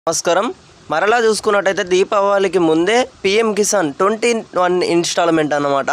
నమస్కారం. మరలా చూసుకున్నట్టయితే దీపావళికి ముందే పీఎం కిసాన్ 21 ఇన్స్టాల్మెంట్ అన్నమాట.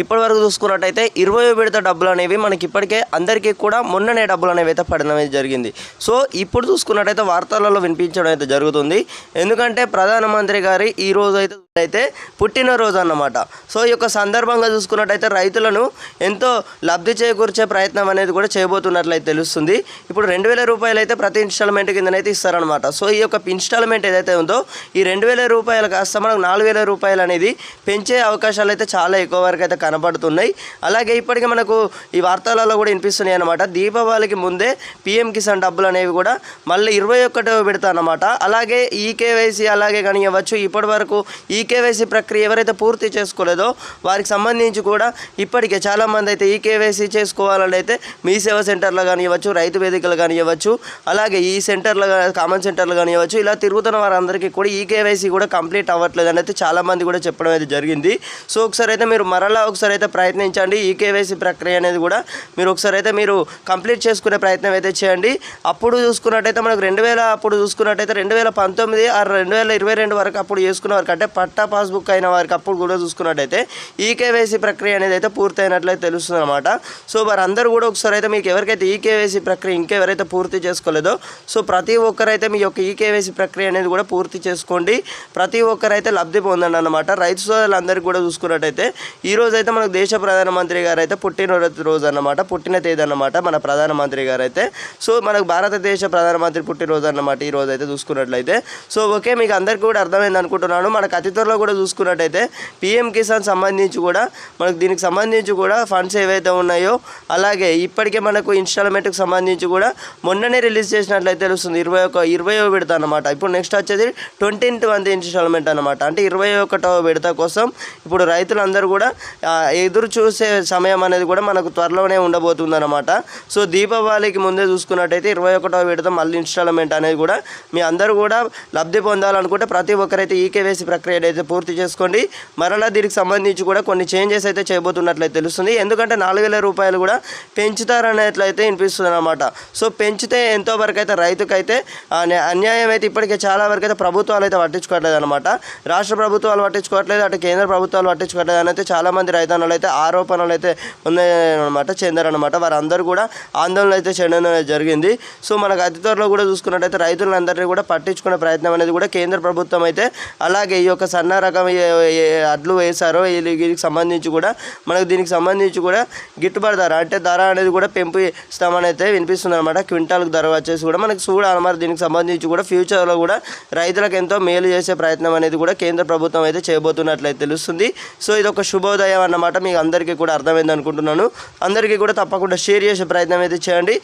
ఇప్పటివరకు చూసుకున్నట్టయితే 20వ విడత డబ్బులు అనేవి మనకి ఇప్పటికే అందరికీ కూడా మొన్ననే డబ్బులు అనేవి అయితే పడడం జరిగింది. సో ఇప్పుడు చూసుకున్నట్టయితే వార్తలలో వినిపించడం అయితే జరుగుతుంది. ఎందుకంటే ప్రధానమంత్రి గారి ఈ రోజు అయితే పుట్టినరోజు అన్నమాట. సో ఈ యొక్క సందర్భంగా చూసుకున్నట్టయితే రైతులను ఎంతో లబ్ధి చేకూర్చే ప్రయత్నం అనేది కూడా చేయబోతున్నట్లయితే తెలుస్తుంది. ఇప్పుడు 2000 రూపాయలు అయితే ప్రతి ఇన్స్టాల్మెంట్ కిందనైతే ఇస్తారనమాట. సో ఈ యొక్క ఇన్స్టాల్మెంట్ ఏదైతే ఉందో ఈ 2000 రూపాయలు కాస్త మనకు 4000 రూపాయలు అనేది పెంచే అవకాశాలు అయితే చాలా ఎక్కువ వరకు అయితే కనబడుతున్నాయి. అలాగే ఇప్పటికీ మనకు ఈ వార్తలలో కూడా వినిపిస్తున్నాయి అనమాట. దీపావళికి ముందే పీఎం కిసాన్ డబ్బులు అనేవి కూడా మళ్ళీ 21వ విడత అన్నమాట. అలాగే ఈకేవైసీ అలాగే కానివ్వచ్చు, ఇప్పటి వరకు ఈకేవైసీ ప్రక్రియ ఎవరైతే పూర్తి చేసుకోలేదో వారికి సంబంధించి కూడా ఇప్పటికే చాలామంది అయితే ఈకేవైసీ చేసుకోవాలని అయితే మీ సేవా సెంటర్లో కానివ్వచ్చు, రైతు వేదికలు కానివ్వచ్చు, అలాగే ఈ సెంటర్లో కామన్ సెంటర్లు కానివ్వచ్చు, ఇలా తిరుగుతున్న వారందరికీ కూడా ఈకేవైసీ కూడా కంప్లీట్ అవ్వట్లేదు అని అయితే చాలామంది కూడా చెప్పడం అయితే జరిగింది. సో ఒకసారి అయితే మీరు మరలా ఒకసారి అయితే ప్రయత్నించండి. ఈకేవైసీ ప్రక్రియ అనేది కూడా మీరు ఒకసారి అయితే మీరు కంప్లీట్ చేసుకునే ప్రయత్నం అయితే చేయండి. అప్పుడు చూసుకున్నట్టయితే మనకు 2000 అప్పుడు చూసుకున్నట్టయితే 2019 ఆ 2022 వరకు అప్పుడు చేసుకున్న వారికి అంటే పట్టా పాస్బుక్ అయిన వారికి అప్పుడు కూడా చూసుకున్నట్టయితే ఈకేవైసీ ప్రక్రియ అనేది అయితే పూర్తయినట్లయితే తెలుస్తుంది అనమాట. సో వారందరూ కూడా ఒకసారి అయితే మీకు ఎవరికైతే ఈకేవైసీ ప్రక్రియ ఇంకెవరైతే పూర్తి చేసుకోలేదో సో ప్రతి ఒక్కరైతే మీ యొక్క ఈకేవైసీ ప్రక్రియ అనేది కూడా పూర్తి చేసుకోండి. ప్రతి ఒక్కరైతే లబ్ధి పొందండి అన్నమాట. రైతు సోదరులందరికీ కూడా చూసుకున్నట్టయితే ఈరోజు అయితే మనకు దేశ ప్రధానమంత్రి గారు అయితే పుట్టినరోజు అన్నమాట, పుట్టిన తేదీ అన్నమాట మన ప్రధానమంత్రి గారు అయితే. సో మనకు భారతదేశ ప్రధానమంత్రి పుట్టినరోజు అన్నమాట ఈరోజు అయితే చూసుకున్నట్లయితే. సో ఓకే, మీకు అందరికీ కూడా అర్థమైంది అనుకుంటున్నాను. మనకు అతి త్వరలో కూడా చూసుకున్నట్టయితే పీఎం కిసాన్ సంబంధించి కూడా మనకు దీనికి సంబంధించి కూడా ఫండ్స్ ఏవైతే ఉన్నాయో అలాగే ఇప్పటికే మనకు ఇన్స్టాల్మెంట్కి సంబంధించి కూడా మొన్ననే రిలీజ్ చేసినట్లయితే తెలుస్తుంది. 20వ విడత అన్నమాట. ఇప్పుడు నెక్స్ట్ వచ్చేది 21వ ఇన్స్టాల్మెంట్ అన్నమాట. అంటే 21వ విడత కోసం ఇప్పుడు రైతులందరూ కూడా ఎదురు చూసే సమయం అనేది కూడా మనకు త్వరలోనే ఉండబోతుంది అన్నమాట. సో దీపావళికి ముందే చూసుకున్నట్టయితే 21వ విడత మళ్ళీ ఇన్స్టాల్మెంట్ అనేది కూడా మీ అందరూ కూడా లబ్ధి పొందాలనుకుంటే ప్రతి ఒక్కరైతే ఈకేవైసీ ప్రక్రియ అయితే పూర్తి చేసుకోండి. మరలా దీనికి సంబంధించి కూడా కొన్ని చేంజెస్ అయితే చేయబోతున్నట్లయితే తెలుస్తుంది. ఎందుకంటే 4000 రూపాయలు కూడా పెంచుతారనేట్లయితే వినిపిస్తుంది అనమాట. సో పెంచితే ఎంతో వరకు అయితే రైతుకైతే అన్యాయం అయితే ఇప్పటికే చాలా వరకు అయితే ప్రభుత్వాలు అయితే పట్టించుకోవట్లేదు అనమాట. రాష్ట్ర ప్రభుత్వాలు పట్టించుకోవట్లేదు, అటు కేంద్ర ప్రభుత్వాలు పట్టించుకోవట్లేదు అని అయితే చాలామంది రైతన్నలు అయితే ఆరోపణలు అయితే ఉన్నాయన్నమాట, చెందారనమాట. వారందరూ కూడా ఆందోళన అయితే చెందడం జరిగింది. సో మనకు అతి త్వరలో కూడా చూసుకున్నట్టయితే రైతులందరినీ కూడా పట్టించుకునే ప్రయత్నం అనేది కూడా కేంద్ర ప్రభుత్వం అయితే అలాగే ఈ యొక్క సన్న రకం అడ్లు వేశారో వీరికి సంబంధించి కూడా మనకు దీనికి సంబంధించి కూడా గిట్టుబాటు ధర అంటే ధర అనేది కూడా పెంపు ఇస్తామని అయితే వినిపిస్తుంది అనమాట. క్వింటాల్కి ధర వచ్చేసి కూడా మనకి చూడాలి మరి. దీనికి సంబంధించి కూడా ఫ్యూచర్లో కూడా రైతులకు ఎంతో మేలు చేసే ప్రయత్నం అనేది కూడా కేంద్ర ప్రభుత్వం అయితే చేయబోతున్నట్లయితే తెలుస్తుంది. సో ఇది ఒక శుభోదయం అన్నమాట. మీకు అందరికీ కూడా అర్థమైంది అనుకుంటున్నాను. అందరికీ కూడా తప్పకుండా షేర్ చేసే ప్రయత్నం అయితే చేయండి.